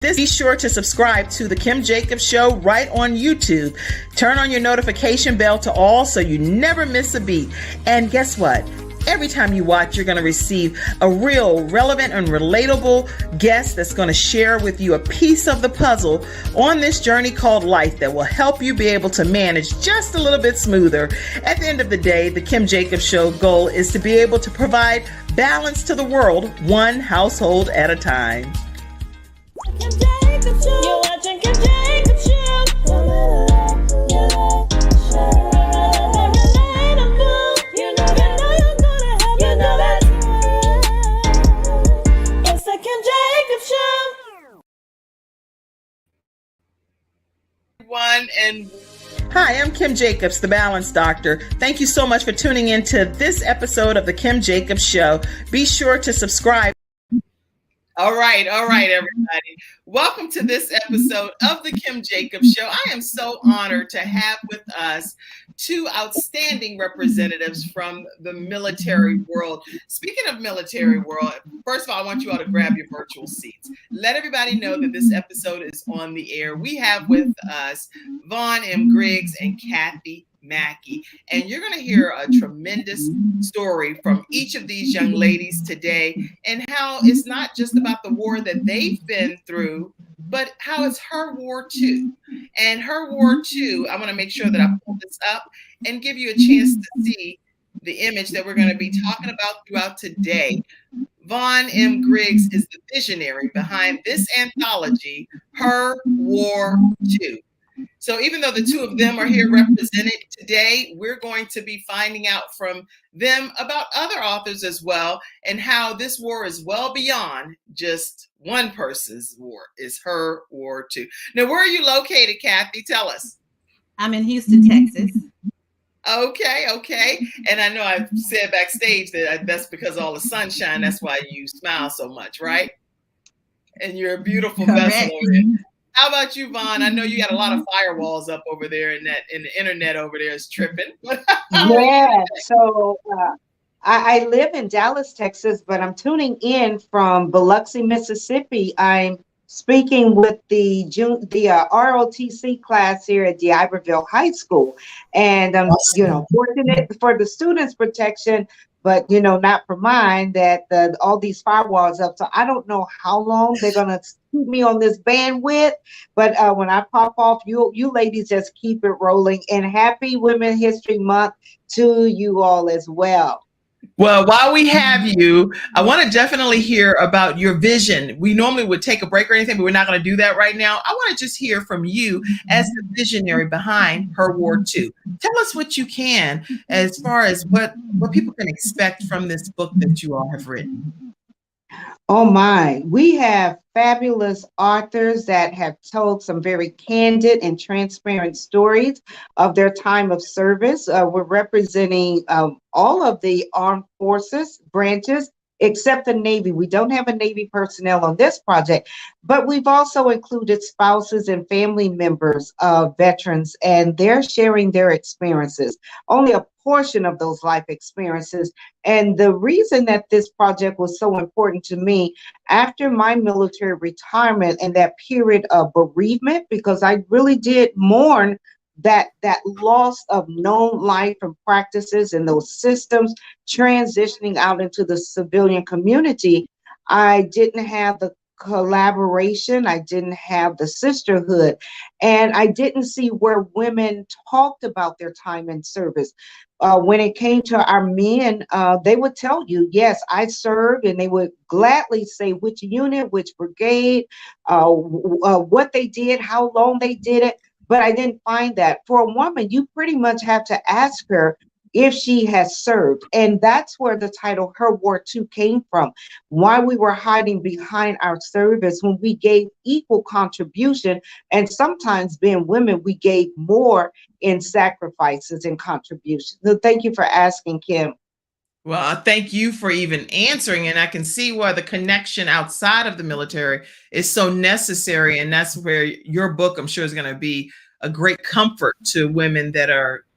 Be sure to subscribe to The Kim Jacobs Show right on YouTube. Turn on your notification bell to all so you never miss a beat. And guess what? Every time you watch, you're going to receive a real relevant and relatable guest that's going to share with you a piece of the puzzle on this journey called life that will help you be able to manage just a little bit smoother. At the end of the day, the Kim Jacobs Show goal is to be able to provide balance to the world, one household at a time. Kim Jacobs Show. You're watching Kim Jacobs Show. It's the Kim Jacobs Show. Hi, I'm Kim Jacobs, the Balance Doctor. Thank you so much for tuning in to this episode of the Kim Jacobs Show. Be sure to subscribe. All right, everybody. Welcome to this episode of the Kim Jacobs Show. I am so honored to have with us two outstanding representatives from the military world. Speaking of military world, first of all, I want you all to grab your virtual seats. Let everybody know that this episode is on the air. We have with us Vaughn M. Griggs and Kathy Mackey, and you're going to hear a tremendous story from each of these young ladies today, and how it's not just about the war that they've been through, but how it's her war too. And her war too, I want to make sure that I pull this up and give you a chance to see the image that we're going to be talking about throughout today. Vaughn M. Griggs is the visionary behind this anthology, Her War Too. So even though the two of them are here represented today, we're going to be finding out from them about other authors as well, and how this war is well beyond just one person's war. It's her war too. Now, where are you located, Kathy? Tell us. I'm in Houston, Texas. Okay. And I know I said backstage that that's because of all the sunshine. That's why you smile so much, right? And you're a beautiful vessel over there. How about you, Vaughn? I know you got a lot of firewalls up over there, and the internet over there is tripping. Yeah, so I live in Dallas, Texas, but I'm tuning in from Biloxi, Mississippi. I'm speaking with the ROTC class here at D'Iberville High School, and I'm fortunate for the students' protection, but not for mine, that all these firewalls up. So I don't know how long they're gonna keep me on this bandwidth, but when I pop off, you ladies just keep it rolling. And happy Women's History Month to you all as well. Well, while we have you, I want to definitely hear about your vision. We normally would take a break or anything, but we're not going to do that right now. I want to just hear from you as the visionary behind Her War Too. Tell us what you can as far as what people can expect from this book that you all have written. Oh my, we have fabulous authors that have told some very candid and transparent stories of their time of service. We're representing all of the armed forces branches, except the Navy. We don't have a Navy personnel on this project, but we've also included spouses and family members of veterans, and they're sharing their experiences, only a portion of those life experiences. And the reason that this project was so important to me, after my military retirement and that period of bereavement, because I really did mourn that loss of known life and practices and those systems transitioning out into the civilian community, I didn't have the collaboration, I didn't have the sisterhood, and I didn't see where women talked about their time in service. When it came to our men, they would tell you, yes, I served, and they would gladly say which unit, which brigade, what they did, how long they did it. But I didn't find that. For a woman, you pretty much have to ask her if she has served. And that's where the title Her War Too came from. Why we were hiding behind our service when we gave equal contribution. And sometimes being women, we gave more in sacrifices and contributions. So thank you for asking, Kim. Well, thank you for even answering. And I can see why the connection outside of the military is so necessary. And that's where your book, I'm sure, is going to be a great comfort to women that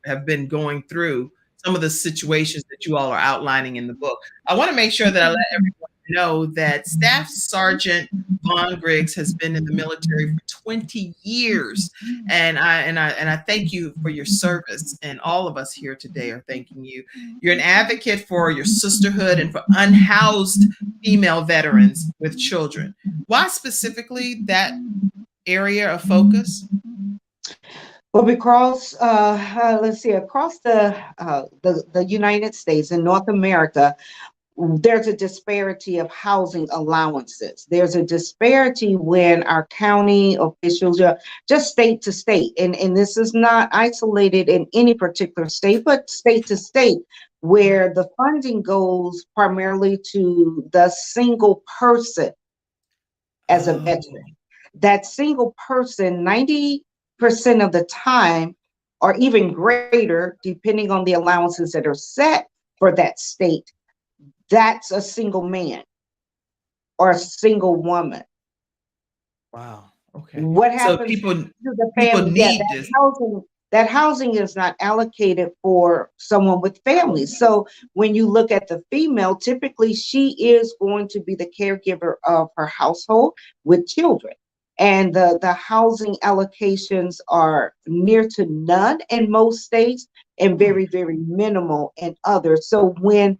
have been going through some of the situations that you all are outlining in the book. I want to make sure that I let everyone know that Staff Sergeant Vaughn Griggs has been in the military for 20 years. And I thank you for your service. And all of us here today are thanking you. You're an advocate for your sisterhood and for unhoused female veterans with children. Why specifically that area of focus? Well, because let's see, across the United States and North America, there's a disparity of housing allowances. There's a disparity when our county officials are just state to state, and this is not isolated in any particular state, but state to state, where the funding goes primarily to the single person as a veteran. That single person, 90% of the time, or even greater, depending on the allowances that are set for that state, that's a single man or a single woman. Wow. Okay. What So happens people to the people family? Yeah, need this. that housing is not allocated for someone with families. So when you look at the female, typically she is going to be the caregiver of her household with children. And the housing allocations are near to none in most states and very, very minimal in others. So when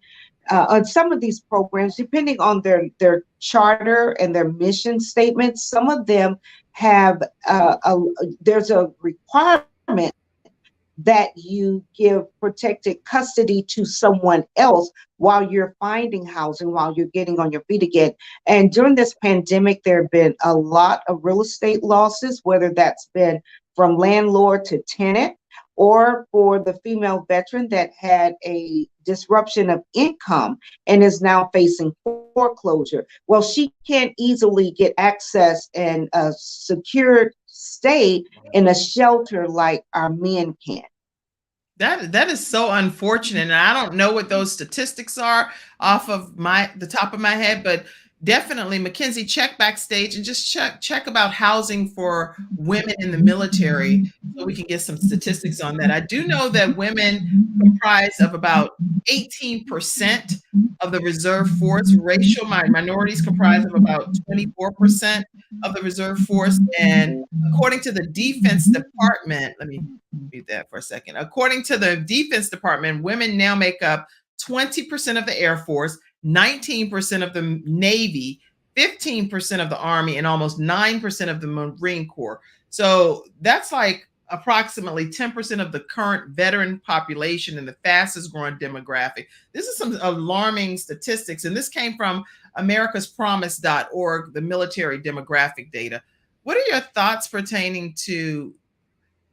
on some of these programs, depending on their charter and their mission statements, some of them have there's a requirement that you give protected custody to someone else while you're finding housing, while you're getting on your feet again. And during this pandemic, there have been a lot of real estate losses, whether that's been from landlord to tenant, or for the female veteran that had a disruption of income and is now facing foreclosure. Well, she can't easily get access and a secured stay in a shelter like our men can. That is so unfortunate, and I don't know what those statistics are off of the top of my head, but definitely, Mackenzie, check backstage and just check about housing for women in the military so we can get some statistics on that. I do know that women comprise of about 18% of the reserve force. Racial minorities comprise of about 24% of the reserve force. And according to the Defense Department, let me read that for a second. According to the Defense Department, women now make up 20% of the Air Force, 19% of the Navy, 15% of the Army, and almost 9% of the Marine Corps. So that's like approximately 10% of the current veteran population and the fastest growing demographic. This is some alarming statistics, and this came from americaspromise.org, the military demographic data. What are your thoughts pertaining to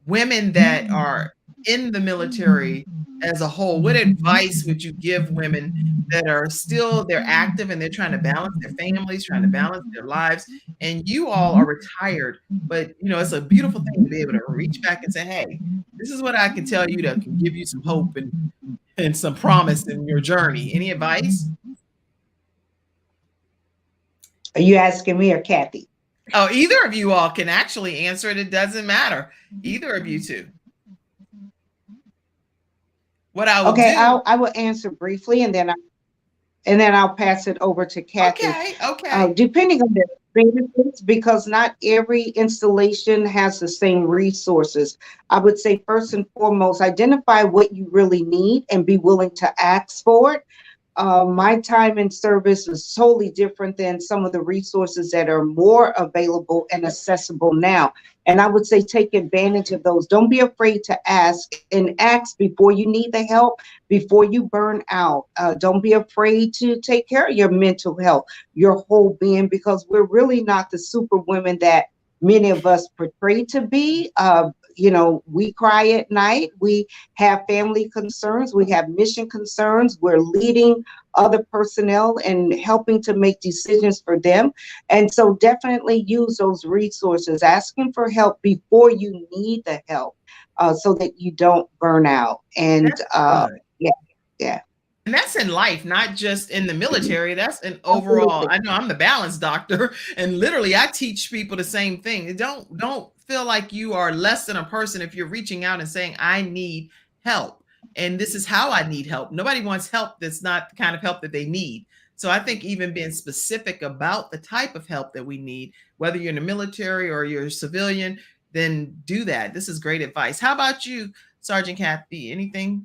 women that are in the military as a whole? What advice would you give women that are still, they're active and they're trying to balance their families, trying to balance their lives, and you all are retired, but it's a beautiful thing to be able to reach back and say, hey, this is what I can tell you that can give you some hope and some promise in your journey. Any advice? Are you asking me or Kathy? Oh, either of you all can actually answer it. It doesn't matter. Either of you two. What I will do. I will answer briefly, and then I'll pass it over to Kathy. Okay. Depending on the benefits, because not every installation has the same resources. I would say first and foremost, identify what you really need and be willing to ask for it. My time in service is totally different than some of the resources that are more available and accessible now. And I would say take advantage of those. Don't be afraid to ask, and ask before you need the help, before you burn out. Don't be afraid to take care of your mental health, your whole being, because we're really not the super women that many of us portray to be. We cry at night. We have family concerns. We have mission concerns. We're leading other personnel and helping to make decisions for them. And so definitely use those resources, asking for help before you need the help, so that you don't burn out. And yeah. And that's in life, not just in the military. That's an overall. I know I'm the balance doctor, and literally I teach people the same thing. Don't feel like you are less than a person if you're reaching out and saying, I need help. And this is how I need help. Nobody wants help that's not the kind of help that they need. So I think even being specific about the type of help that we need, whether you're in the military or you're a civilian, then do that. This is great advice. How about you, Sergeant Kathy? Anything?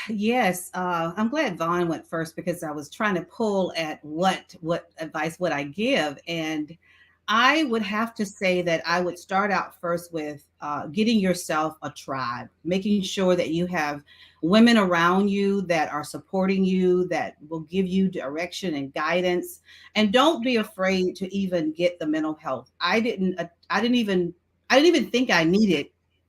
Yes, I'm glad Vaughn went first because I was trying to pull at what advice would I give, and I would have to say that I would start out first with getting yourself a tribe, making sure that you have women around you that are supporting you, that will give you direction and guidance, and don't be afraid to even get the mental health. I didn't even think I needed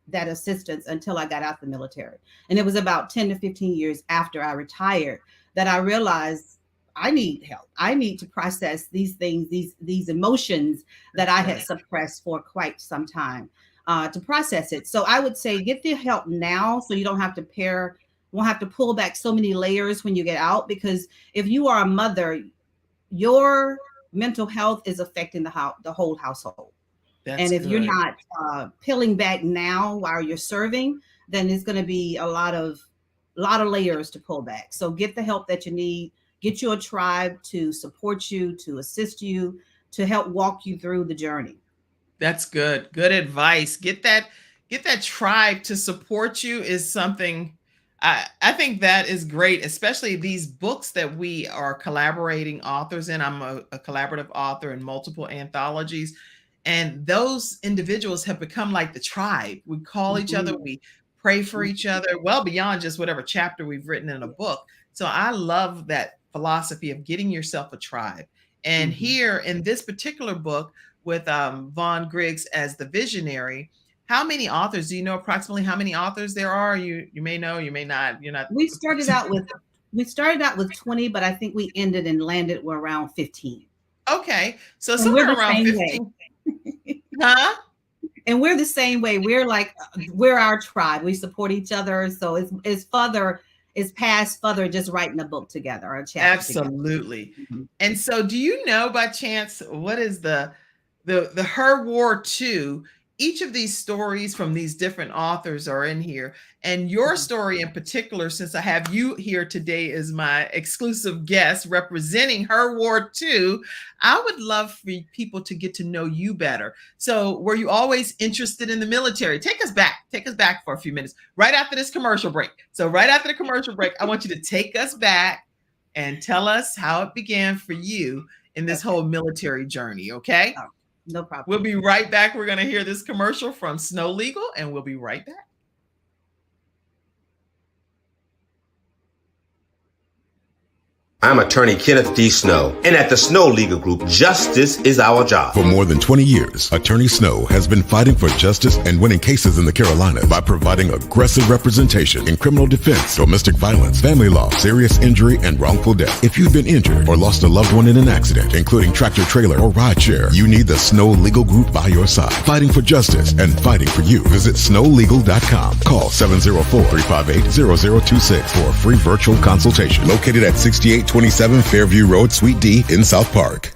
that assistance until I got out the military. And it was about 10 to 15 years after I retired that I realized I need help. I need to process these things, these emotions that I had suppressed for quite some time, to process it. So I would say get the help now so you won't have to pull back so many layers when you get out. Because if you are a mother, your mental health is affecting the whole household. And if you're not peeling back now while you're serving, then it's going to be a lot of layers to pull back. So get the help that you need. Get you a tribe to support you, to assist you, to help walk you through the journey. That's good. Good advice. Get that tribe to support you is something I think that is great, especially these books that we are collaborating authors in. I'm a collaborative author in multiple anthologies. And those individuals have become like the tribe. We call each other, we pray for each other, well beyond just whatever chapter we've written in a book. So I love that philosophy of getting yourself a tribe. And here in this particular book with Vaughn Griggs as the visionary, how many authors, do you know approximately how many authors there are? You may know, you may not. You're not. We started out with 20, but I think we ended and landed with around 15. Okay. So somewhere around 15. Huh? And we're the same way. We're our tribe. We support each other. So it's past further just writing a book together or a chapter. Absolutely. Together. And so do you know by chance what is the Her War 2? Each of these stories from these different authors are in here. And your story in particular, since I have you here today as my exclusive guest representing Her War 2, I would love for people to get to know you better. So were you always interested in the military? Take us back for a few minutes, right after this commercial break. So right after the commercial break, I want you to take us back and tell us how it began for you in this whole military journey, okay? Oh, no problem. We'll be right back. We're going to hear this commercial from Snow Legal, and we'll be right back. I'm attorney Kenneth D. Snow, and at the Snow Legal Group, justice is our job. For more than 20 years, Attorney Snow has been fighting for justice and winning cases in the Carolinas by providing aggressive representation in criminal defense, domestic violence, family law, serious injury, and wrongful death. If you've been injured or lost a loved one in an accident, including tractor trailer or rideshare, you need the Snow Legal Group by your side, fighting for justice and fighting for you. Visit snowlegal.com. Call 704-358-0026 for a free virtual consultation. Located at 6827 Fairview Road, Suite D in South Park.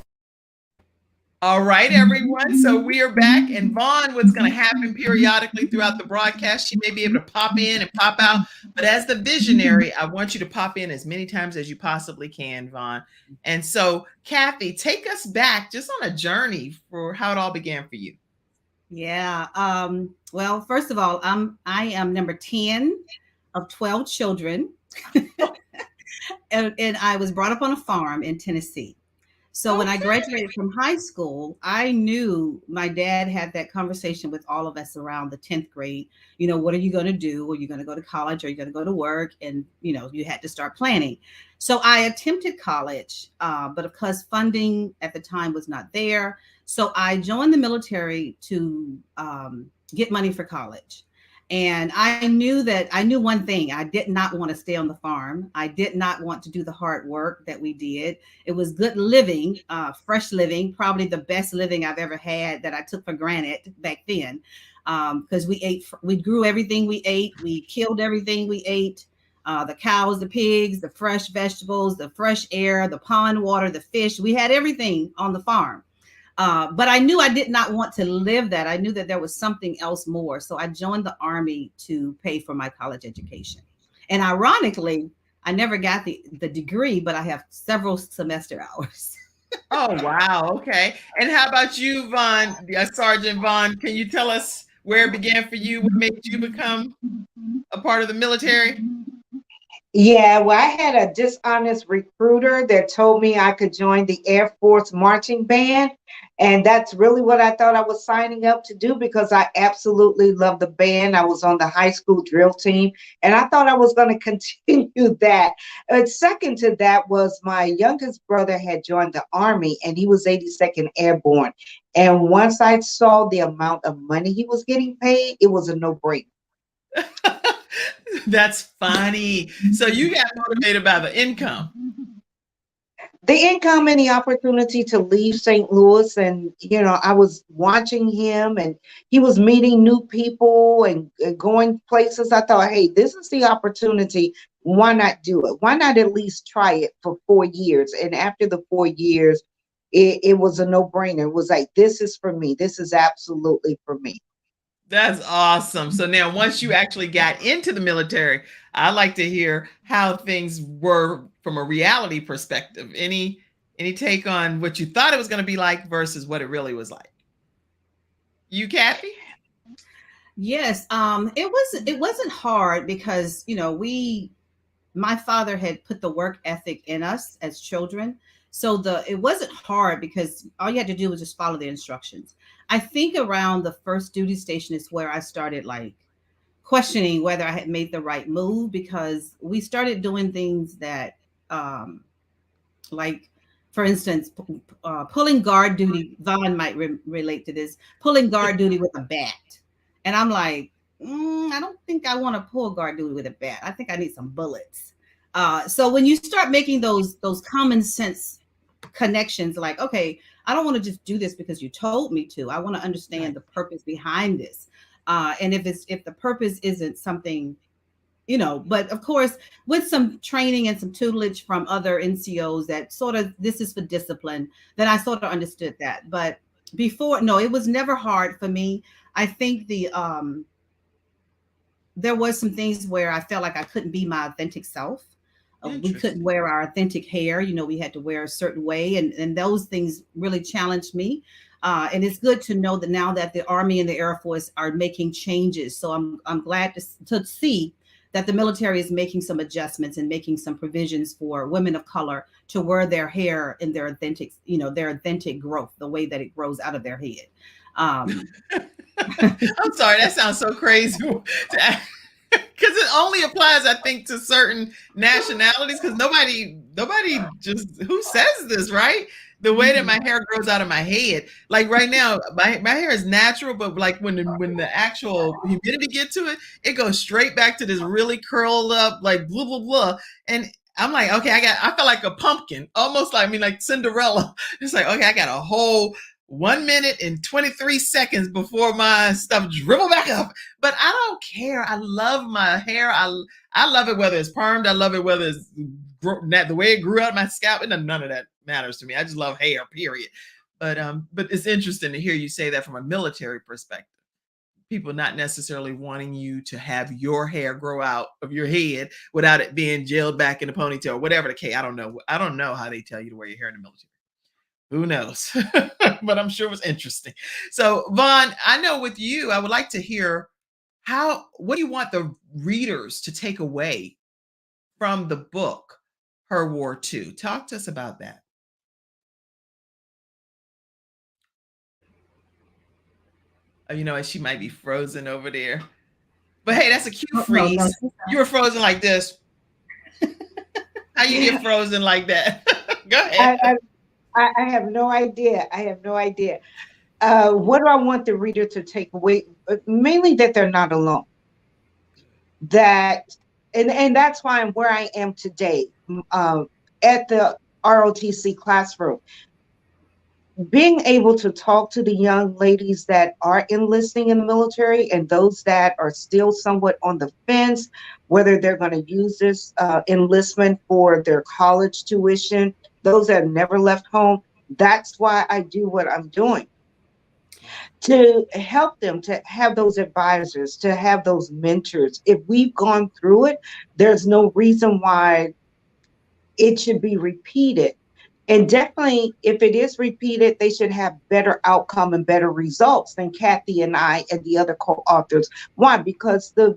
All right, everyone. So we are back, and Vaughn, what's going to happen periodically throughout the broadcast, she may be able to pop in and pop out, but as the visionary, I want you to pop in as many times as you possibly can, Vaughn. And so, Kathy, take us back just on a journey for how it all began for you. Yeah. Well, first of all, I am number 10 of 12 children. And I was brought up on a farm in Tennessee. So when I graduated from high school, I knew my dad had that conversation with all of us around the 10th grade. You know, what are you going to do? Are you going to go to college? Are you going to go to work? And, you know, you had to start planning. So I attempted college, but because funding at the time was not there. So I joined the military to get money for college. And I knew one thing. I did not want to stay on the farm. I did not want to do the hard work that we did. It was good living, fresh living, probably the best living I've ever had that I took for granted back then. Because we grew everything we ate. We killed everything we ate. The cows, the pigs, the fresh vegetables, the fresh air, the pond water, the fish. We had everything on the farm. But I knew I did not want to live that. I knew that there was something else more. So I joined the Army to pay for my college education. And ironically, I never got the degree, but I have several semester hours. Oh, wow. Okay. And how about you, Vaughn, Sergeant Vaughn? Can you tell us where it began for you? What made you become a part of the military? Yeah, well, I had a dishonest recruiter that told me I could join the Air Force marching band. And that's really what I thought I was signing up to do because I absolutely love the band. I was on the high school drill team and I thought I was going to continue that. And second to that was my youngest brother had joined the Army and he was 82nd Airborne. And once I saw the amount of money he was getting paid, it was a no-brainer. That's funny. So you got motivated by the income. The income and the opportunity to leave St. Louis. And, I was watching him and he was meeting new people and going places. I thought, hey, this is the opportunity. Why not do it? Why not at least try it for 4 years? And after the 4 years, it was a no brainer. It was like, this is for me. This is absolutely for me. That's awesome. So now once you actually got into the military, I'd like to hear how things were from a reality perspective. Any take on what you thought it was going to be like versus what it really was like? You, Kathy? Yes, it wasn't hard because my father had put the work ethic in us as children. So it wasn't hard because all you had to do was just follow the instructions. I think around the first duty station is where I started like questioning whether I had made the right move because we started doing things that, like, for instance, pulling guard duty. Vaughn might relate to this. Pulling guard duty with a bat, and I'm like, I don't think I want to pull guard duty with a bat. I think I need some bullets. So when you start making those common sense connections, like, okay, I don't want to just do this because you told me to. I want to understand the purpose behind this. And if the purpose isn't something, but of course, with some training and some tutelage from other NCOs that sort of, this is for discipline, then I sort of understood that. But before, no, it was never hard for me. I think there was some things where I felt like I couldn't be my authentic self. We couldn't wear our authentic hair. We had to wear a certain way. And those things really challenged me. And it's good to know that now that the Army and the Air Force are making changes. So I'm glad to see that the military is making some adjustments and making some provisions for women of color to wear their hair in their authentic growth, the way that it grows out of their head. I'm sorry, that sounds so crazy. Because it only applies, I think, to certain nationalities. Because nobody just, who says this, right? The way that my hair grows out of my head, like right now, my hair is natural, but like when the actual humidity gets to it, it goes straight back to this really curled up, like blah blah blah. And I'm like, okay, I feel like a pumpkin, almost like Cinderella. It's like, okay, I got a whole 1 minute and 23 seconds before my stuff dribble back up. But I don't care. I love my hair. I love it whether it's permed. I love it whether it's the way it grew out of my scalp. And none of that matters to me. I just love hair, period. But it's interesting to hear you say that from a military perspective. People not necessarily wanting you to have your hair grow out of your head without it being gelled back in a ponytail or whatever the case. I don't know. I don't know how they tell you to wear your hair in the military. Who knows? But I'm sure it was interesting. So, Vaughn, I know with you, I would like to hear what do you want the readers to take away from the book, Her War II? Talk to us about that. She might be frozen over there. But hey, that's a cute freeze. No. You were frozen like this. How you get frozen like that? Go ahead. I have no idea. What do I want the reader to take away? Mainly that they're not alone. And that's why I'm where I am today, at the ROTC classroom. Being able to talk to the young ladies that are enlisting in the military and those that are still somewhat on the fence, whether they're going to use this enlistment for their college tuition, those that have never left home. That's why I do what I'm doing. to help them to have those advisors, to have those mentors. If we've gone through it, there's no reason why it should be repeated. And definitely, if it is repeated, they should have better outcome and better results than Kathy and I and the other co-authors. Why? Because the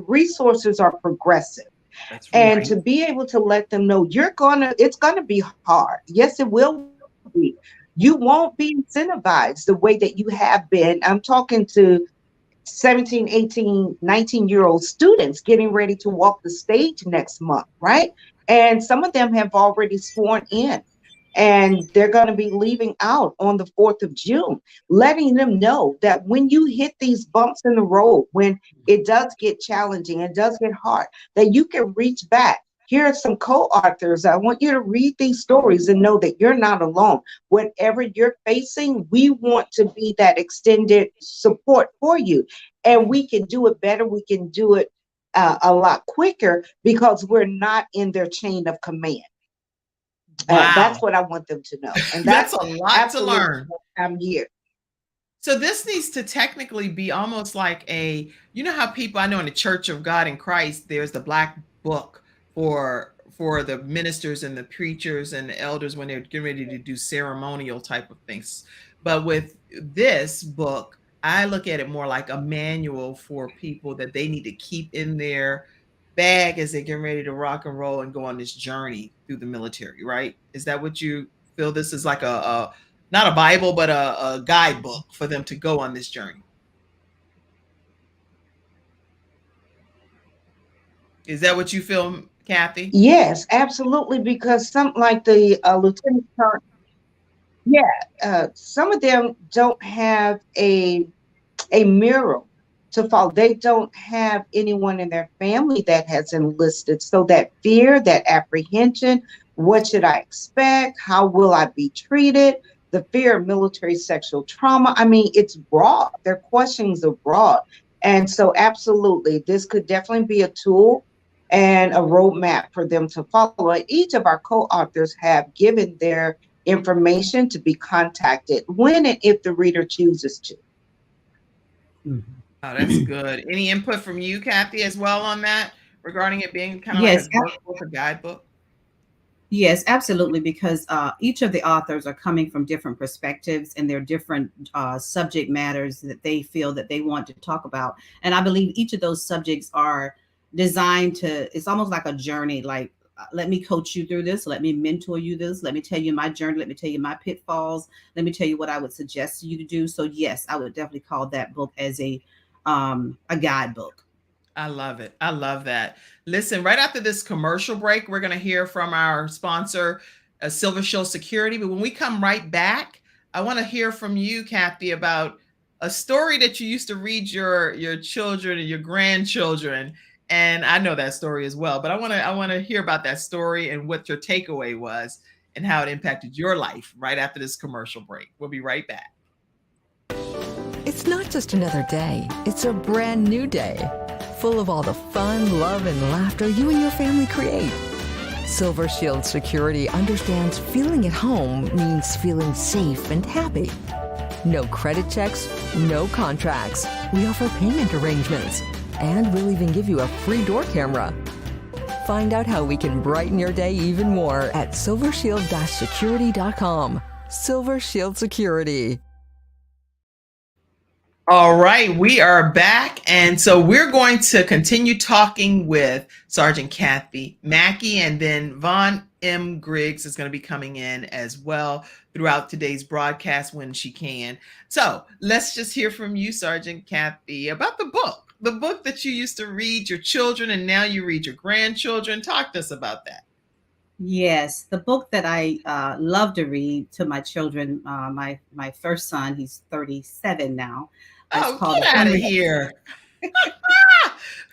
resources are progressive. That's And right. to be able to let them know it's gonna be hard. Yes, it will be. You won't be incentivized the way that you have been. I'm talking to 17, 18, 19-year-old students getting ready to walk the stage next month, right? And some of them have already sworn in, and they're going to be leaving out on the 4th of June, letting them know that when you hit these bumps in the road, when it does get challenging, it does get hard, that you can reach back. Here are some co-authors. I want you to read these stories and know that you're not alone. Whatever you're facing, we want to be that extended support for you. And we can do it better. We can do it a lot quicker because we're not in their chain of command. Wow. That's what I want them to know. And That's that's a lot to learn. why I'm here. So this needs to technically be almost like you know how people, I know in the Church of God in Christ, there's the black book for the ministers and the preachers and the elders when they're getting ready to do ceremonial type of things. But with this book, I look at it more like a manual for people that they need to keep in their bag as they get ready to rock and roll and go on this journey through the military, right? Is that what you feel? This is like a not a Bible, but a guidebook for them to go on this journey. Is that what you feel, Kathy? Yes, absolutely. Because some, like the lieutenant colonel, some of them don't have a mirror to follow. They don't have anyone in their family that has enlisted. So that fear, that apprehension, what should I expect? How will I be treated? The fear of military sexual trauma. I mean, it's broad. Their questions are broad. And so absolutely, this could definitely be a tool and a roadmap for them to follow. And each of our co-authors have given their information to be contacted when and if the reader chooses to. Oh, that's good. Any input from you, Kathy, as well on that regarding it being kind of Yes, like a workbook, a guidebook? yes, absolutely, because each of the authors are coming from different perspectives and their different subject matters that they feel that they want to talk about. And I believe each of those subjects are designed to, it's almost like a journey, like let me coach you through this, let me mentor you this, let me tell you my journey, let me tell you my pitfalls, let me tell you what I would suggest you to do. So yes, I would definitely call that book as a guidebook. I love it. I love that. Listen, right after this commercial break, we're going to hear from our sponsor, Silver Shield Security. But when we come right back, I want to hear from you, Kathy, about a story that you used to read your children and your grandchildren. And I know that story as well, but I want to hear about that story and what your takeaway was and how it impacted your life right after this commercial break. We'll be right back. It's not just another day, it's a brand new day, full of all the fun, love, and laughter you and your family create. Silver Shield Security understands feeling at home means feeling safe and happy. No credit checks, no contracts. We offer payment arrangements, and we'll even give you a free door camera. Find out how we can brighten your day even more at silvershield-security.com. Silver Shield Security. All right, we are back. And so we're going to continue talking with Sergeant Kathy Mackey, and then Vaughn M. Griggs is going to be coming in as well throughout today's broadcast when she can. So let's just hear from you, Sergeant Kathy, about the book that you used to read your children and now you read your grandchildren. Talk to us about that. Yes, the book that I love to read to my children, my first son, he's 37 now. Oh, get out of here.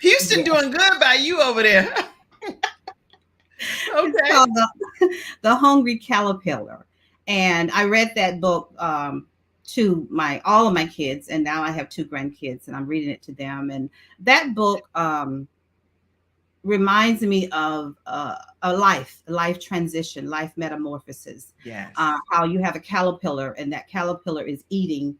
Houston doing good by you over there. Okay. It's called the Hungry Caterpillar. And I read that book to all of my kids, and now I have 2 grandkids, and I'm reading it to them. And that book reminds me of a life transition, life metamorphosis. Yes. How you have a caterpillar, and that caterpillar is eating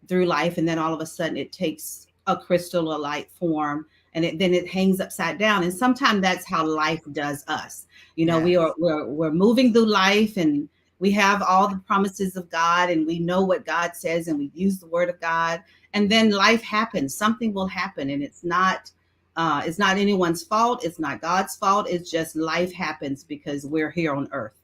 through life, and then all of a sudden it takes a crystal or light form, and then it hangs upside down. And sometimes that's how life does us. You know, Yes. we're moving through life, and we have all the promises of God, and we know what God says, and we use the word of God, and then life happens. Something will happen, and it's not anyone's fault. It's not God's fault. It's just life happens because we're here on earth.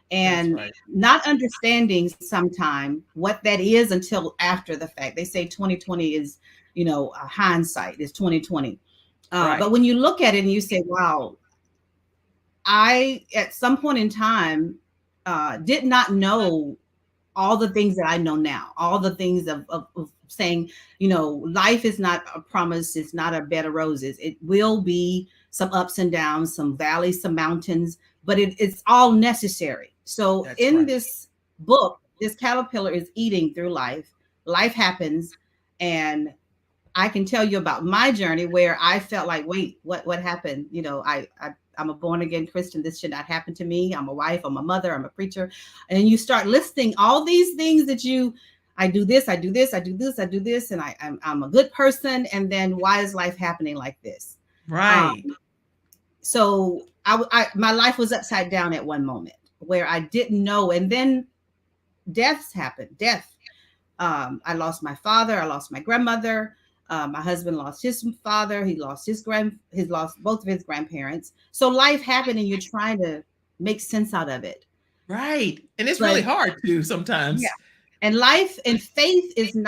And right. not understanding sometime what that is until after the fact. They say 2020 is, hindsight is 2020. Right. But when you look at it and you say, wow, I, at some point in time, did not know all the things that I know now, all the things of saying, life is not a promise. It's not a bed of roses. It will be some ups and downs, some valleys, some mountains, but it's all necessary. So That's in right. this book, this caterpillar is eating through life. Life happens. And I can tell you about my journey where I felt like, wait, what happened? I'm a born again Christian. This should not happen to me. I'm a wife. I'm a mother. I'm a preacher. And you start listing all these things that I do this, I do this, I do this, I do this, and I'm a good person. And then why is life happening like this? Right. So my life was upside down at one moment where I didn't know. And then deaths happened. I lost my father. I lost my grandmother. My husband lost his father. He lost lost both of his grandparents. So life happened, and you're trying to make sense out of it. Right. And it's really hard too sometimes. Yeah. And life and faith doesn't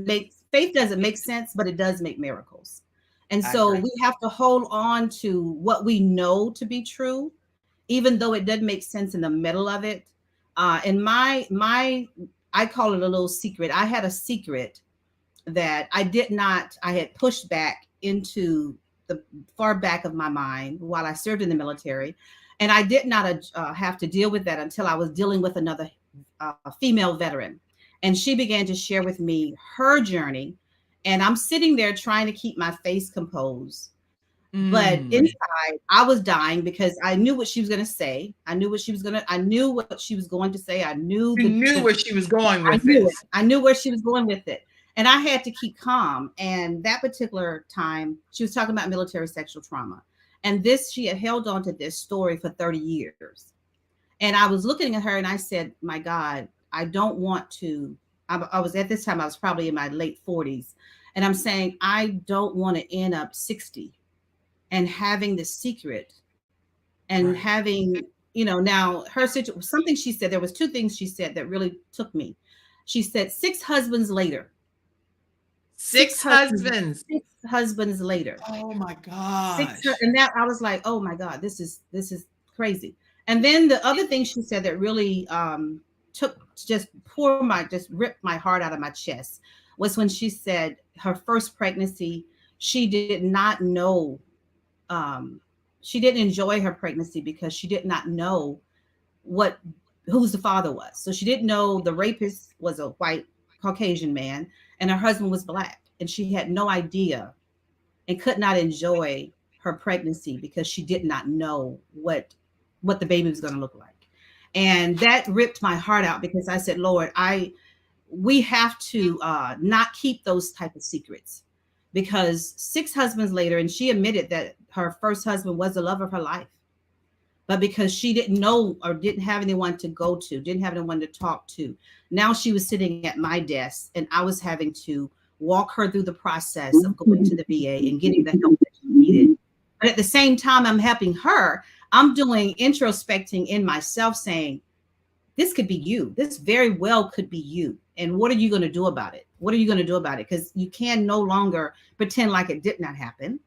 make sense, but it does make miracles. And so we have to hold on to what we know to be true, even though it doesn't make sense in the middle of it. And I call it a little secret. I had a secret that I had pushed back into the far back of my mind while I served in the military. And I did not have to deal with that until I was dealing with another female veteran. And she began to share with me her journey. And I'm sitting there trying to keep my face composed. But inside, I was dying because I knew what she was going to say. I knew what she was going to say. I knew where she was going with I knew where she was going with it. And I had to keep calm. And that particular time, she was talking about military sexual trauma. And she had held on to this story for 30 years. And I was looking at her and I said, my God, I don't want to. I was at this time, I was probably in my late 40s. And I'm saying, I don't want to end up 60 and having the secret and having, now her situation, something she said, there was two things she said that really took me. She said 6 husbands later. 6 husbands. 6 husbands later. Oh my gosh. And that I was like, oh my God, this is crazy. And then the other thing she said that really just ripped my heart out of my chest was when she said her first pregnancy, she did not know, she didn't enjoy her pregnancy because she did not know whose the father was. So she didn't know the rapist was a white Caucasian man and her husband was Black. And she had no idea and could not enjoy her pregnancy because she did not know what the baby was going to look like. And that ripped my heart out because I said, Lord, we have to not keep those type of secrets, because 6 husbands later, and she admitted that her first husband was the love of her life, but because she didn't know or didn't have anyone to go to, didn't have anyone to talk to, now she was sitting at my desk and I was having to walk her through the process of going to the VA and getting the help that she needed. But at the same time, I'm helping her. I'm doing introspecting in myself saying, this could be you. This very well could be you. And what are you going to do about it? What are you going to do about it? Because you can no longer pretend like it did not happen.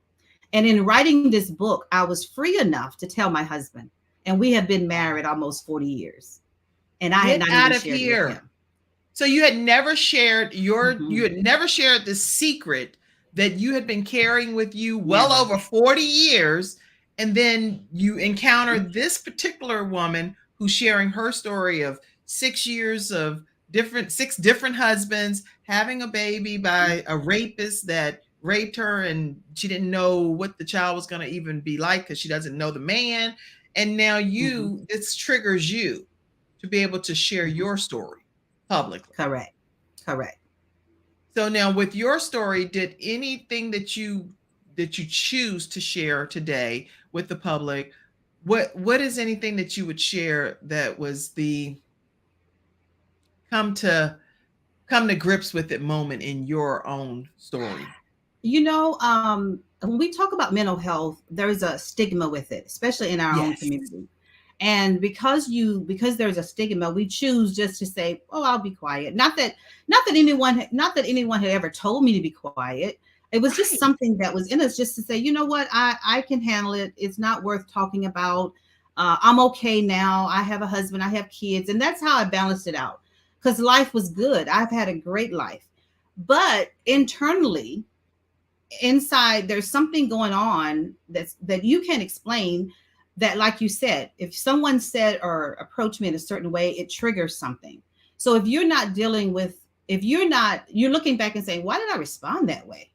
And in writing this book, I was free enough to tell my husband, and we have been married almost 40 years. And I had not even shared it with him. So you had never shared you had never shared the secret that you had been carrying with you well over 40 years. And then you encounter this particular woman who's sharing her story of 6 years of 6 different husbands, having a baby by a rapist that raped her, and she didn't know what the child was going to even be like because she doesn't know the man. And now this triggers you to be able to share your story publicly. Correct. Correct. So now with your story, did anything that you choose to share today with the public, what is anything that you would share that was the come to grips with it moment in your own story? When we talk about mental health, there is a stigma with it, especially in our own Yes. community. And because there's a stigma, we choose just to say, "Oh, I'll be quiet." Not that anyone had ever told me to be quiet. It was just Right. something that was in us, just to say, you know what, I can handle it. It's not worth talking about. I'm okay now. I have a husband. I have kids, and that's how I balanced it out. Because life was good. I've had a great life, but internally, inside, there's something going on that you can't explain, that, like you said, if someone said or approached me in a certain way, it triggers something. So if you're not you're looking back and saying, why did I respond that way?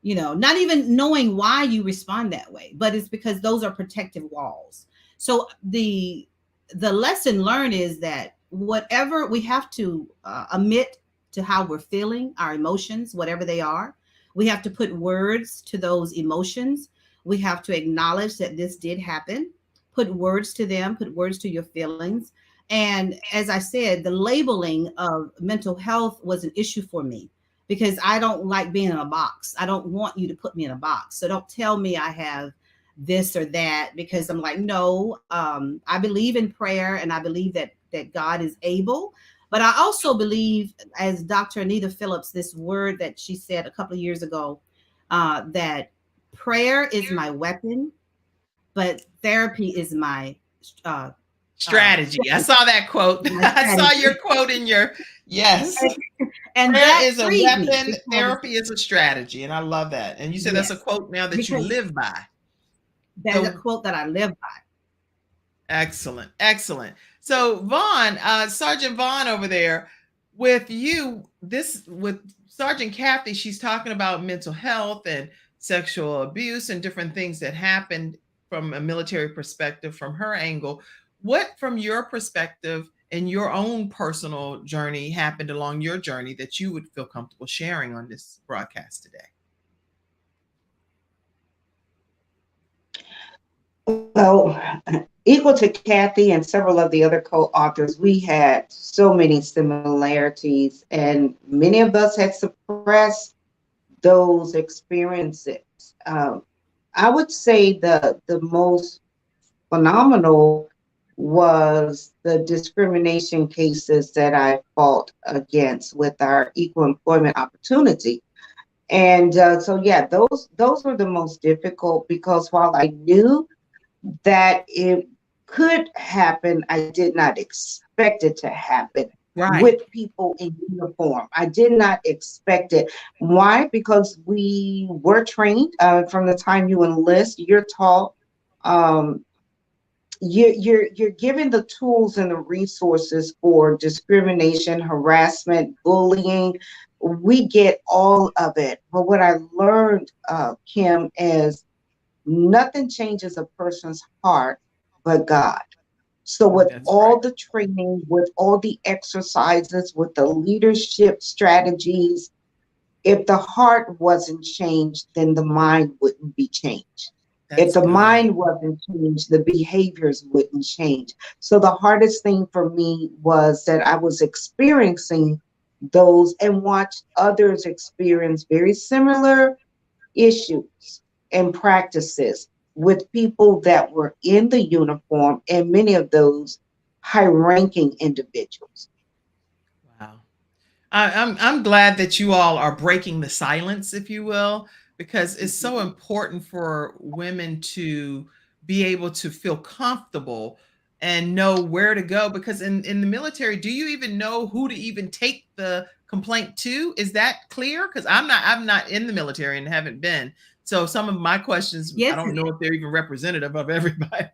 Not even knowing why you respond that way, but it's because those are protective walls. So the lesson learned is that whatever we have to admit to how we're feeling, our emotions, whatever they are, we have to put words to those emotions. We have to acknowledge that this did happen, put words to them, put words to your feelings. And as I said, the labeling of mental health was an issue for me because I don't like being in a box. I don't want you to put me in a box. So don't tell me I have this or that, because I'm like, no, I believe in prayer, and I believe that God is able. But I also believe, as Dr. Anita Phillips, this word that she said a couple of years ago, that prayer is my weapon, but therapy is my strategy. I saw that quote. I saw your quote in your, yes. And prayer that is a freed me weapon, because- therapy is a strategy. And I love that. And you said that's a Yes. quote now that you Because- live by. That's So- a quote that I live by. Excellent. Excellent. So Vaughn, Sergeant Vaughn over there, with you, with Sergeant Kathy, she's talking about mental health and sexual abuse and different things that happened from a military perspective, from her angle. What, from your perspective and your own personal journey, happened along your journey that you would feel comfortable sharing on this broadcast today? Well, equal to Kathy and several of the other co-authors, we had so many similarities, and many of us had suppressed those experiences. I would say the most phenomenal was the discrimination cases that I fought against with our equal employment opportunity. And so, yeah, those were the most difficult, because while I knew that it could happen, I did not expect it to happen with people in uniform. I did not expect it. Why? Because we were trained from the time you enlist. You're taught. You're given the tools and the resources for discrimination, harassment, bullying. We get all of it. But what I learned, Kim, is nothing changes a person's heart but God. So with all the training, with all the exercises, with the leadership strategies, if the heart wasn't changed, then the mind wouldn't be changed. If the mind wasn't changed, the behaviors wouldn't change. So the hardest thing for me was that I was experiencing those and watched others experience very similar issues and practices with people that were in the uniform, and many of those high-ranking individuals. Wow. I'm glad that you all are breaking the silence, if you will, because it's so important for women to be able to feel comfortable and know where to go. Because in the military, do you even know who to even take the complaint to? Is that clear? Because I'm not in the military and haven't been. So some of my questions, Yes, I don't know if they're even representative of everybody.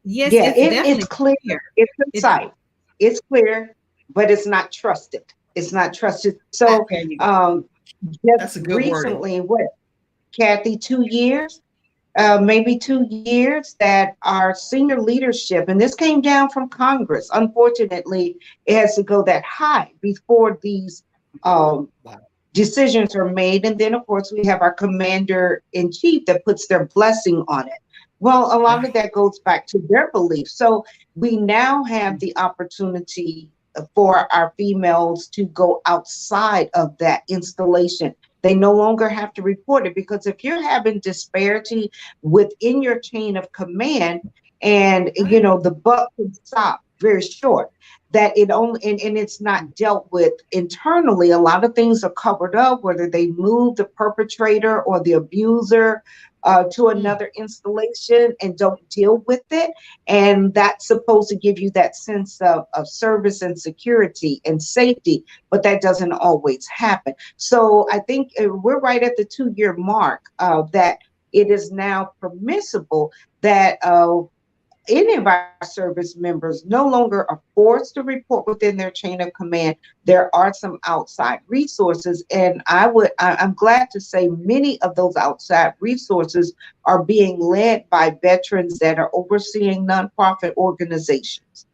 Yes, Yeah, it's definitely it's clear. It's concise. It's clear, but it's not trusted. It's not trusted. So There you go. That's just a good wording. recently, what, Kathy, 2 years? maybe 2 years, that our senior leadership, and this came down from Congress. Unfortunately, it has to go that high before these um, decisions are made. And then, of course, we have our commander in chief that puts their blessing on it. Well, a lot of that goes back to their beliefs. So we now have the opportunity for our females to go outside of that installation. They no longer have to report it, because if you're having disparity within your chain of command, and the buck can stop very short, that it only and it's not dealt with internally. A lot of things are covered up, whether they move the perpetrator or the abuser to another installation and don't deal with it. And that's supposed to give you that sense of service and security and safety, but that doesn't always happen. So I think we're right at the 2-year mark that it is now permissible that any of our service members no longer are forced to report within their chain of command. There are some outside resources, and I'm glad to say many of those outside resources are being led by veterans that are overseeing nonprofit organizations.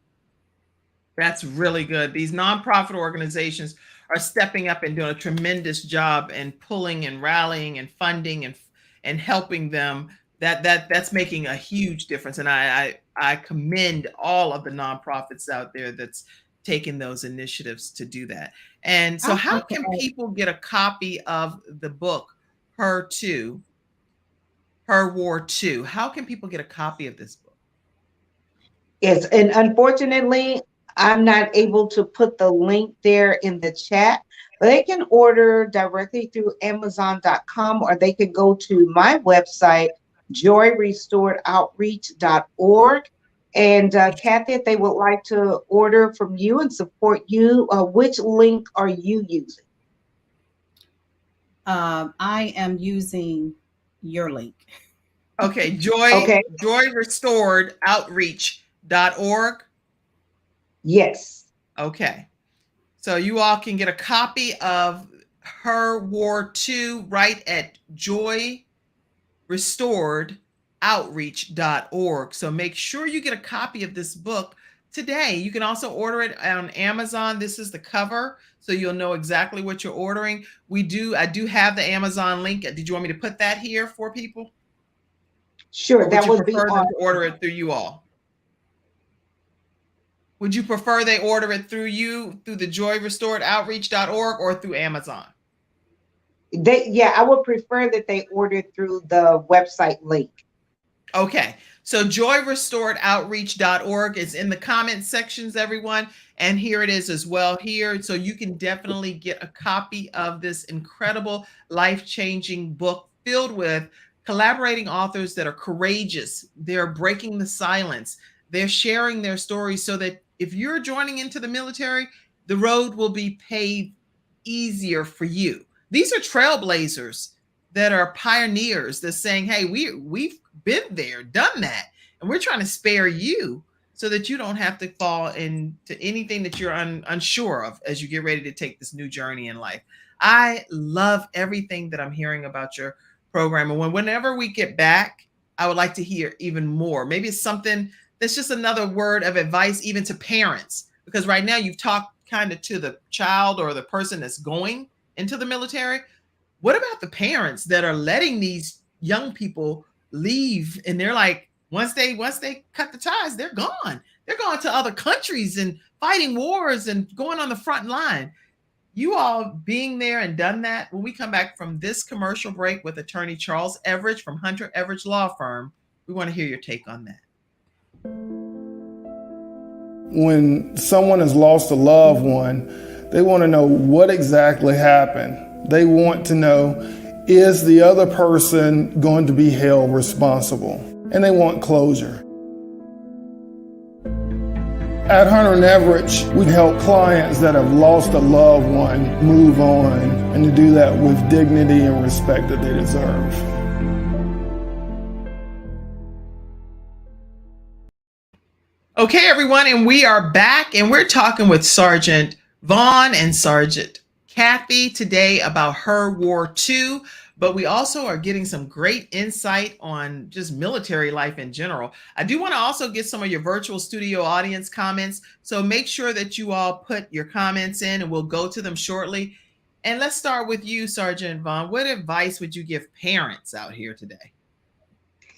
That's really good. These nonprofit organizations are stepping up and doing a tremendous job and pulling and rallying and funding and helping them. That's making a huge difference. And I commend all of the nonprofits out there that's taking those initiatives to do that. And so how can people get a copy of the book, Her War 2? How can people get a copy of this book? Yes, and unfortunately, I'm not able to put the link there in the chat, but they can order directly through Amazon.com, or they can go to my website, joyrestoredoutreach.org. And Kathy, if they would like to order from you and support you, which link are you using? I am using your link. Okay, joyrestoredoutreach.org. Yes. Okay. So you all can get a copy of Her War 2 right at joyrestoredoutreach.org. So make sure you get a copy of this book today. You can also order it on Amazon. This is the cover, so you'll know exactly what you're ordering. I do have the Amazon link. Did you want me to put that here for people? Sure, that would be awesome. To order it through you all. Would you prefer they order it through you, through the joyrestoredoutreach.org, or through Amazon? I would prefer that they order through the website link. Okay, so joyrestoredoutreach.org is in the comment sections, everyone, and here it is as well here. So you can definitely get a copy of this incredible, life-changing book filled with collaborating authors that are courageous. They're breaking the silence. They're sharing their stories so that if you're joining into the military, the road will be paved easier for you. These are trailblazers that are pioneers that's saying, hey, we've been there, done that, and we're trying to spare you so that you don't have to fall into anything that you're unsure of as you get ready to take this new journey in life. I love everything that I'm hearing about your program. And whenever we get back, I would like to hear even more. Maybe it's something that's just another word of advice, even to parents, because right now you've talked kind of to the child or the person that's going into the military. What about the parents that are letting these young people leave? And they're like, once they cut the ties, they're gone. They're going to other countries and fighting wars and going on the front line. You all being there and done that. When we come back from this commercial break with attorney Charles Everidge from Hunter Everidge Law Firm, we want to hear your take on that. When someone has lost a loved one, they want to know what exactly happened. They want to know, is the other person going to be held responsible? And they want closure. At Hunter and Everidge, we help clients that have lost a loved one move on, and to do that with dignity and respect that they deserve. Okay, everyone, and we are back, and we're talking with Sergeant Vaughn and Sergeant Kathy today about Her War 2 but we also are getting some great insight on just military life in general. I do want to also get some of your virtual studio audience comments. So make sure that you all put your comments in and we'll go to them shortly. And let's start with you, Sergeant Vaughn. What advice would you give parents out here today?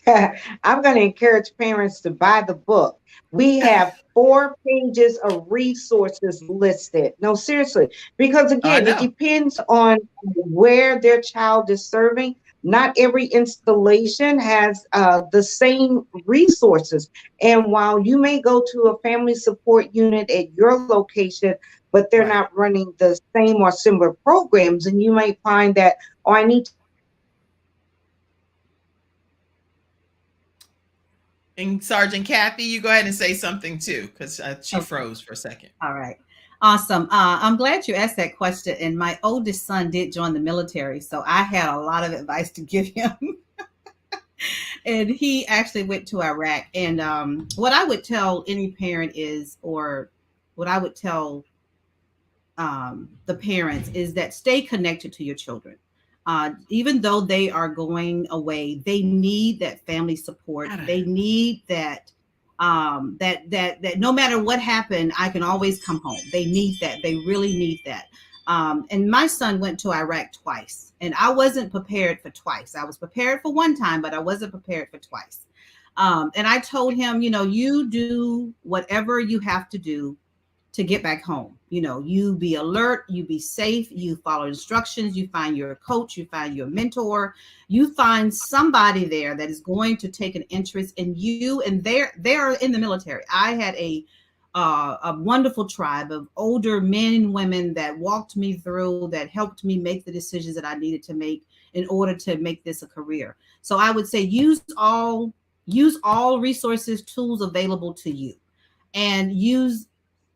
I'm going to encourage parents to buy the book. We have 4 pages of resources listed. No, seriously, because I again, it know. depends on where their child is serving. Not every installation has the same resources. And while you may go to a family support unit at your location, but they're Right. not running the same or similar programs, and you might find that, oh, I need. And Sergeant Kathy, you go ahead and say something too, because she Okay. froze for a second. All right. Awesome. I'm glad you asked that question. And my oldest son did join the military, so I had a lot of advice to give him. And he actually went to Iraq. And what I would tell any parent is, or what I would tell the parents is that stay connected to your children. Even though they are going away, they need that family support. They need that that no matter what happened, I can always come home. They need that. They really need that. And my son went to Iraq twice, and I wasn't prepared for twice. I was prepared for one time, but I wasn't prepared for twice. And I told him, you do whatever you have to do to get back home. You be alert, you be safe, you follow instructions, you find your coach, you find your mentor, you find somebody there that is going to take an interest in you. And they're in the military. I had a wonderful tribe of older men and women that walked me through, that helped me make the decisions that I needed to make in order to make this a career. So I would say use all resources, tools available to you, and use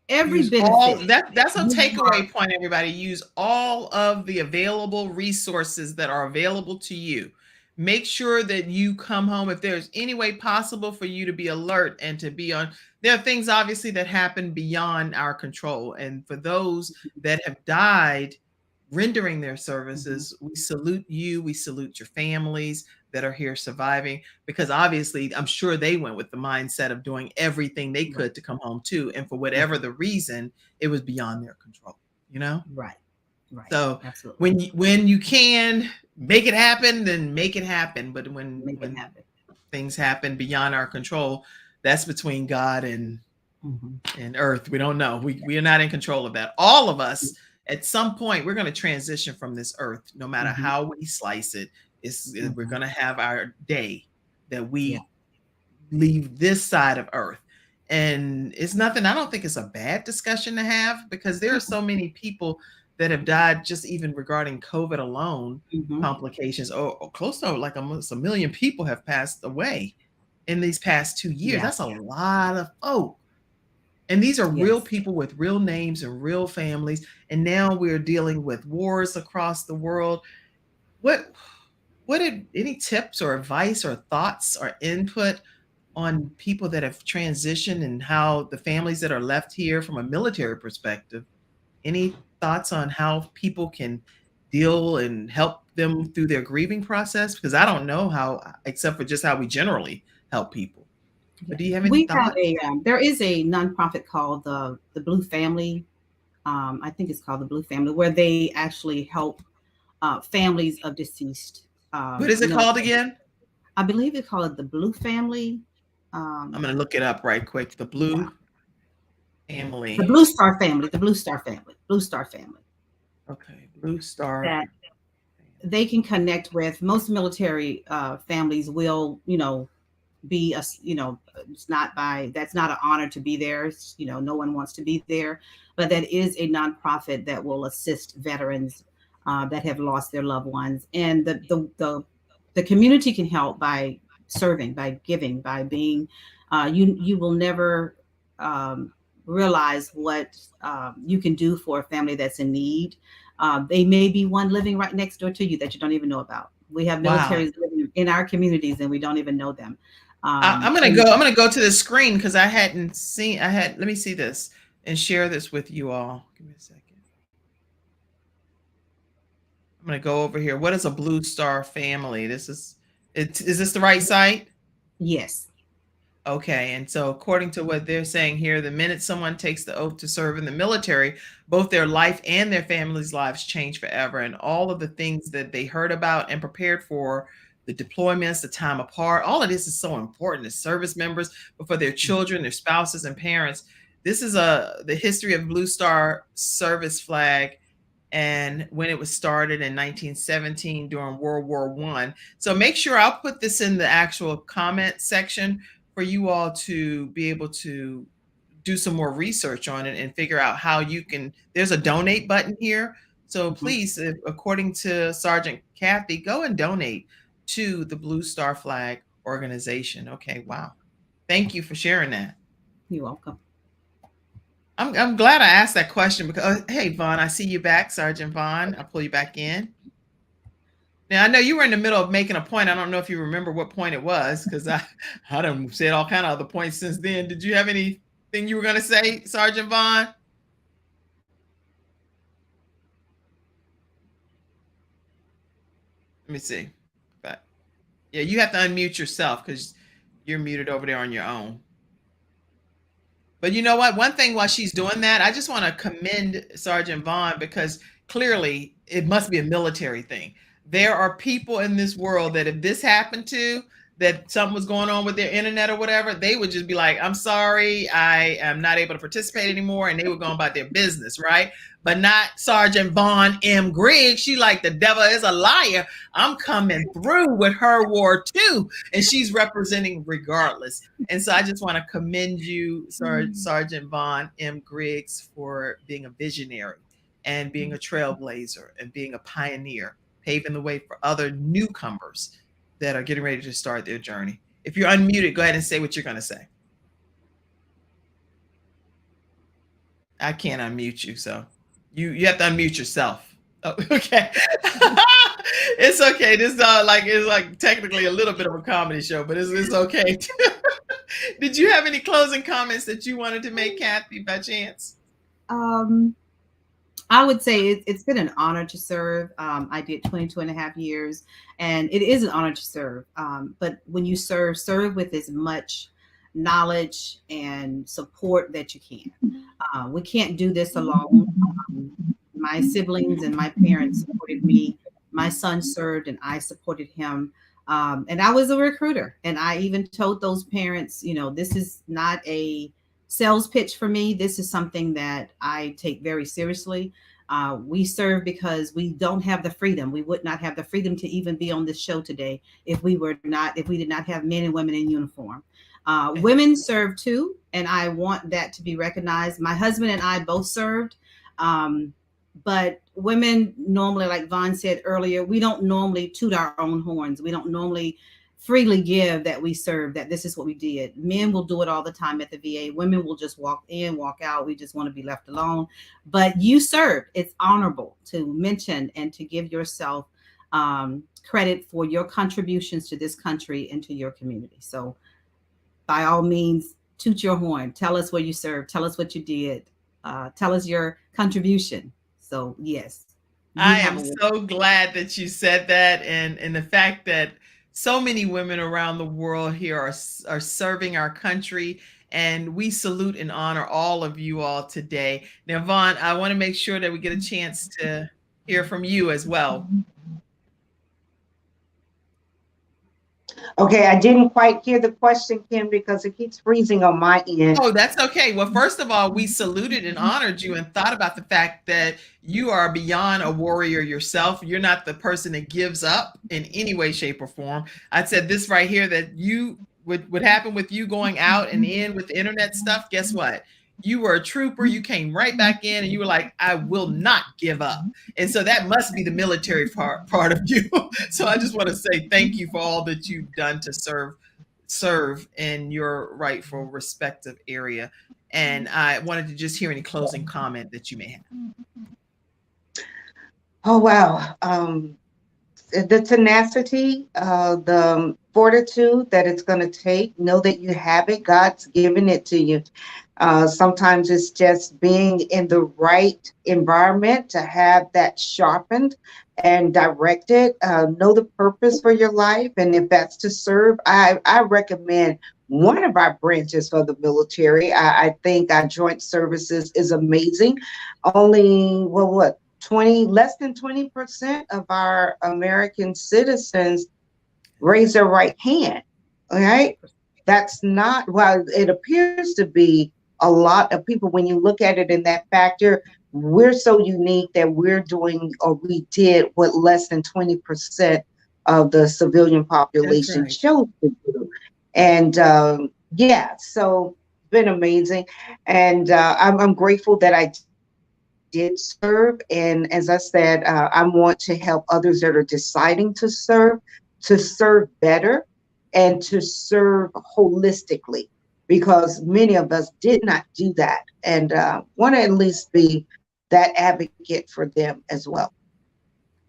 every benefit. That's a takeaway point, everybody. Use all of the available resources that are available to you. Make sure that you come home if there's any way possible for you to be alert and to be on. There are things obviously that happen beyond our control. And for those that have died rendering their services, we salute you. We salute your families that are here surviving, because obviously I'm sure they went with the mindset of doing everything they could to come home too. And for whatever the reason, it was beyond their control, Right. So Absolutely. when you can make it happen, then make it happen. But when things happen beyond our control, that's between God and earth. We don't know. We are not in control of that. All of us at some point, we're going to transition from this earth, no matter how we slice it. We're going to have our day that we leave this side of earth. And it's nothing, I don't think it's a bad discussion to have, because there are so many people that have died just even regarding COVID alone, complications, or close to like almost 1 million people have passed away in these past 2 years. That's a lot of folk. And these are real people with real names and real families. And now we're dealing with wars across the world. What any tips or advice or thoughts or input on people that have transitioned and how the families that are left here from a military perspective? Any thoughts on how people can deal and help them through their grieving process? Because I don't know how, except for just how we generally help people. But do you have any thoughts? There is a nonprofit called the Blue Family. I think it's called the Blue Family, where they actually help families of deceased. What is it called again? I believe they call it the Blue Family. I'm going to look it up right quick. The Blue Family. The Blue Star Family. The Blue Star Family. Blue Star Family. Okay, Blue Star. That they can connect with. Most military families will, be a, it's not that's not an honor to be there. No one wants to be there, but that is a nonprofit that will assist veterans that have lost their loved ones. And the community can help by serving, by giving, by being, you will never realize what you can do for a family that's in need. They may be one living right next door to you that you don't even know about. We have militaries living in our communities and we don't even know them. I'm gonna go to the screen because let me see this and share this with you all. Give me a second. I'm I'm going to go over here. What is a Blue Star family? Is this the right site? Yes. Okay, and so according to what they're saying here, the minute someone takes the oath to serve in the military, both their life and their family's lives change forever. And all of the things that they heard about and prepared for, the deployments, the time apart, all of this is so important as service members, but for their children, their spouses, and parents. This is the history of Blue Star service flag, and when it was started in 1917 during World War I. So make sure I'll put this in the actual comment section for you all to be able to do some more research on it and figure out how you can. There's a donate button here. So please, according to Sergeant Kathy, go and donate to the Blue Star Flag organization. Okay, wow. Thank you for sharing that. You're welcome. I'm glad I asked that question because, hey, Vaughn, I see you back, Sergeant Vaughn. I'll pull you back in. Now, I know you were in the middle of making a point. I don't know if you remember what point it was because I done said all kind of other points since then. Did you have anything you were going to say, Sergeant Vaughn? Let me see. But yeah, you have to unmute yourself because you're muted over there on your own. But you know what? One thing while she's doing that, I just want to commend Sergeant Vaughn because clearly it must be a military thing. There are people in this world that if this happened to, that something was going on with their internet or whatever, they would just be like, I'm sorry, I am not able to participate anymore. And they would go about their business, right? But not Sergeant Vaughn M. Griggs. She like, the devil is a liar. I'm coming through with her war too. And she's representing regardless. And so I just want to commend you, Sergeant Vaughn M. Griggs, for being a visionary and being a trailblazer and being a pioneer, paving the way for other newcomers that are getting ready to start their journey. If you're unmuted, go ahead and say what you're going to say. I can't unmute you, so you have to unmute yourself. Oh, okay. It's okay. This is like technically a little bit of a comedy show, but it's okay. Did you have any closing comments that you wanted to make, Kathy, by chance? I would say it's been an honor to serve. I did 22 and a half years, and it is an honor to serve. But when you serve with as much knowledge and support that you can. We can't do this alone. My siblings and my parents supported me. My son served and I supported him. And I was a recruiter. And I even told those parents, this is not a sales pitch for me. This is something that I take very seriously. We serve because we don't have the freedom. We would not have the freedom to even be on this show today if we did not have men and women in uniform. Women serve too, and I want that to be recognized. My husband and I both served, but women normally, like Vaughn said earlier, we don't normally toot our own horns. We don't normally freely give that we serve, that this is what we did. Men will do it all the time at the VA. Women will just walk in, walk out. We just want to be left alone. But you served. It's honorable to mention and to give yourself credit for your contributions to this country and to your community. So by all means, toot your horn. Tell us where you served. Tell us what you did. Tell us your contribution. So yes. I am so glad that you said that. And the fact that so many women around the world here are serving our country, and we salute and honor all of you all today. Now, Vaughn, I want to make sure that we get a chance to hear from you as well. Okay, I didn't quite hear the question, Kim, because it keeps freezing on my end. Oh, that's okay. Well, first of all, we saluted and honored you and thought about the fact that you are beyond a warrior yourself. You're not the person that gives up in any way, shape, or form. I said this right here, that you would happen with you going out and in with the internet stuff. Guess what? You were a trooper. You came right back in and you were like, I will not give up. And so that must be the military part of you. So I just want to say thank you for all that you've done to serve in your rightful respective area. And I wanted to just hear any closing comment that you may have. Oh, wow. The tenacity, the fortitude that it's going to take, know that you have it. God's given it to you. Sometimes it's just being in the right environment to have that sharpened and directed. Know the purpose for your life, and if that's to serve, I recommend one of our branches for the military. I think our joint services is amazing. Only, well, what, 20, less than 20% of our American citizens raise their right hand. All right. That's not, well, it appears to be a lot of people. When you look at it in that factor, we're so unique that we're doing, or we did, what less than 20% of the civilian population right. chose to do. And yeah, so been amazing. And I'm grateful that I did serve. And as I said, I want to help others that are deciding to serve better and to serve holistically, because many of us did not do that, and want to at least be that advocate for them as well.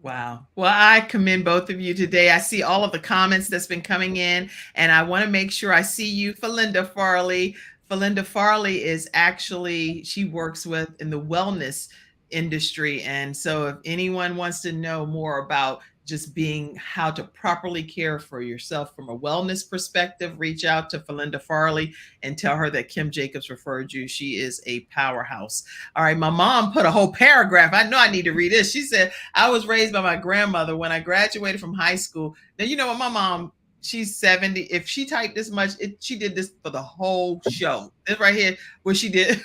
Wow. Well, I commend both of you today. I see all of the comments that's been coming in, and I want to make sure I see you, Felinda Farley. Felinda Farley is actually, she works with in the wellness industry. And so if anyone wants to know more about just being how to properly care for yourself from a wellness perspective, reach out to Felinda Farley and tell her that Kim Jacobs referred you. She is a powerhouse. All right. My mom put a whole paragraph. I know I need to read this. She said, I was raised by my grandmother when I graduated from high school. Now, you know what, my mom, she's 70. If she typed this much, she did this for the whole show. This right here, what she did.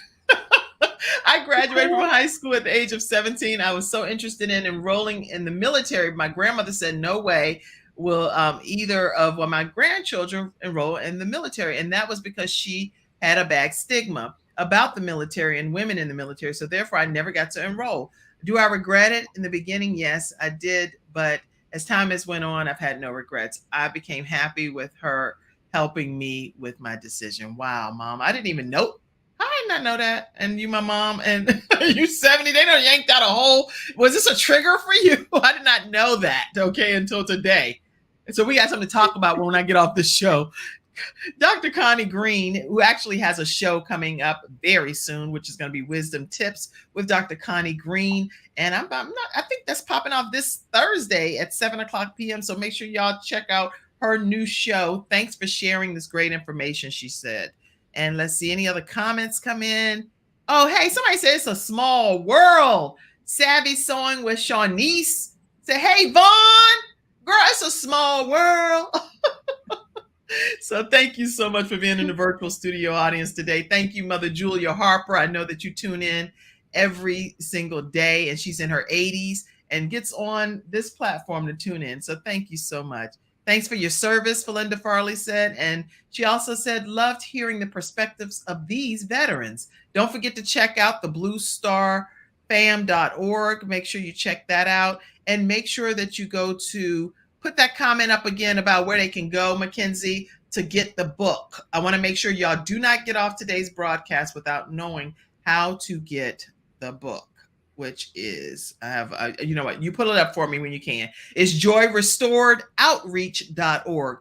I graduated from high school at the age of 17. I was so interested in enrolling in the military. My grandmother said, no way will either of my grandchildren enroll in the military. And that was because she had a bad stigma about the military and women in the military. So therefore, I never got to enroll. Do I regret it in the beginning? Yes, I did. But as time has went on, I've had no regrets. I became happy with her helping me with my decision. Wow, Mom, I didn't even know. I did not know that. And you, my mom, and you 70, they done yanked out a whole, was this a trigger for you? I did not know that, okay, until today. And so we got something to talk about when I get off this show. Dr. Connie Green, who actually has a show coming up very soon, which is going to be Wisdom Tips with Dr. Connie Green. And I think that's popping off this Thursday at 7:00 p.m. So make sure y'all check out her new show. Thanks for sharing this great information, she said. And let's see, any other comments come in? Oh, hey, somebody said it's a small world. Savvy Sewing with Shawnice. Say, hey, Vaughn, girl, it's a small world. So thank you so much for being in the virtual studio audience today. Thank you, Mother Julia Harper. I know that you tune in every single day, and she's in her 80s and gets on this platform to tune in. So thank you so much. Thanks for your service, Felinda Farley said. And she also said, loved hearing the perspectives of these veterans. Don't forget to check out the bluestarfam.org. Make sure you check that out. And make sure that you go to, put that comment up again about where they can go, Mackenzie, to get the book. I want to make sure y'all do not get off today's broadcast without knowing how to get the book, which is, I have, you know what, you put it up for me when you can. It's joyrestoredoutreach.org.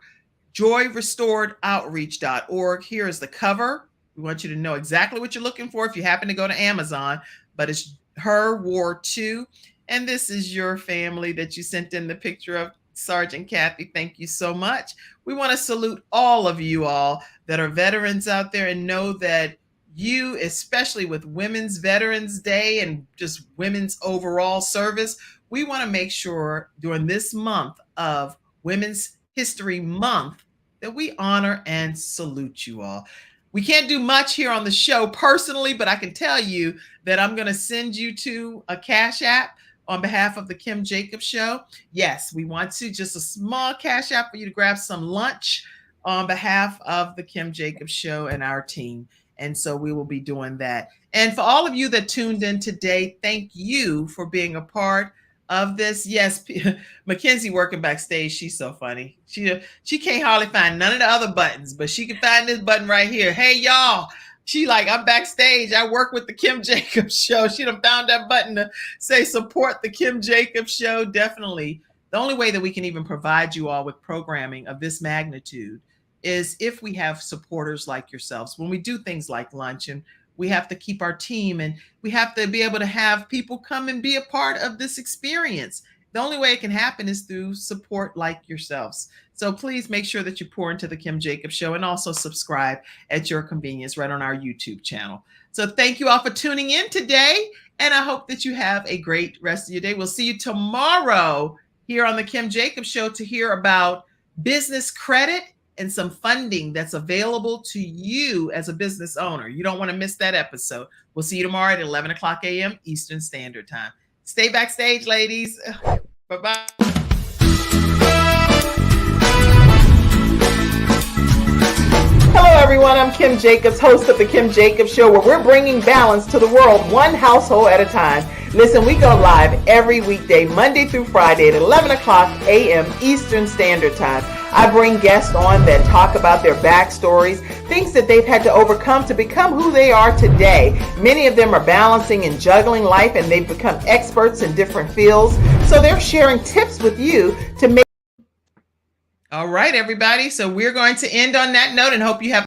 Joyrestoredoutreach.org. Here is the cover. We want you to know exactly what you're looking for if you happen to go to Amazon, but it's Her War II. And this is your family that you sent in the picture of, Sergeant Kathy. Thank you so much. We want to salute all of you all that are veterans out there, and know that you, especially with Women's Veterans Day and just women's overall service, we want to make sure during this month of Women's History Month that we honor and salute you all. We can't do much here on the show personally, but I can tell you that I'm going to send you to a Cash App on behalf of the Kim Jacobs Show. Yes, we want to, just a small Cash App for you to grab some lunch on behalf of the Kim Jacobs Show and our team. And so we will be doing that. And for all of you that tuned in today, thank you for being a part of this. Yes, Mackenzie working backstage. She's so funny. She can't hardly find none of the other buttons, but she can find this button right here. Hey, y'all. She like, I'm backstage. I work with the Kim Jacobs Show. She done found that button to say support the Kim Jacobs Show. Definitely. The only way that we can even provide you all with programming of this magnitude is if we have supporters like yourselves, when we do things like lunch, and we have to keep our team, and we have to be able to have people come and be a part of this experience. The only way it can happen is through support like yourselves. So please make sure that you pour into the Kim Jacobs Show, and also subscribe at your convenience right on our YouTube channel. So thank you all for tuning in today, and I hope that you have a great rest of your day. We'll see you tomorrow here on the Kim Jacobs Show to hear about business credit and some funding that's available to you as a business owner. You don't want to miss that episode. We'll see you tomorrow at 11 o'clock a.m. Eastern Standard Time. Stay backstage, ladies. Bye-bye. Hello, everyone. I'm Kim Jacobs, host of The Kim Jacobs Show, where we're bringing balance to the world, one household at a time. Listen, we go live every weekday, Monday through Friday at 11 o'clock a.m. Eastern Standard Time. I bring guests on that talk about their backstories, things that they've had to overcome to become who they are today. Many of them are balancing and juggling life, and they've become experts in different fields. So they're sharing tips with you to make. All right, everybody. So we're going to end on that note and hope you have